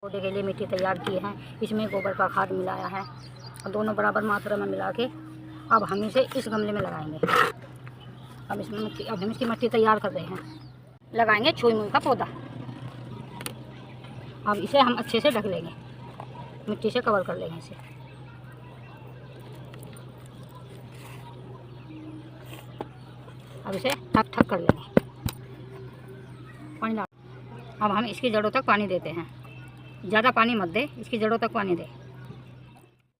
पौधे के लिए मिट्टी तैयार की है। इसमें गोबर का खाद मिलाया है और दोनों बराबर मात्रा में मिला के अब हम इसे इस गमले में लगाएंगे। अब हम इसकी मिट्टी तैयार कर रहे हैं। लगाएंगे छुई मुई का पौधा। अब इसे हम अच्छे से ढक लेंगे, मिट्टी से कवर कर लेंगे इसे। अब इसे ठक ठक कर लेंगे, पानी डाल। अब हम इसकी जड़ों तक पानी देते हैं। ज़्यादा पानी मत दे, इसकी जड़ों तक पानी दे।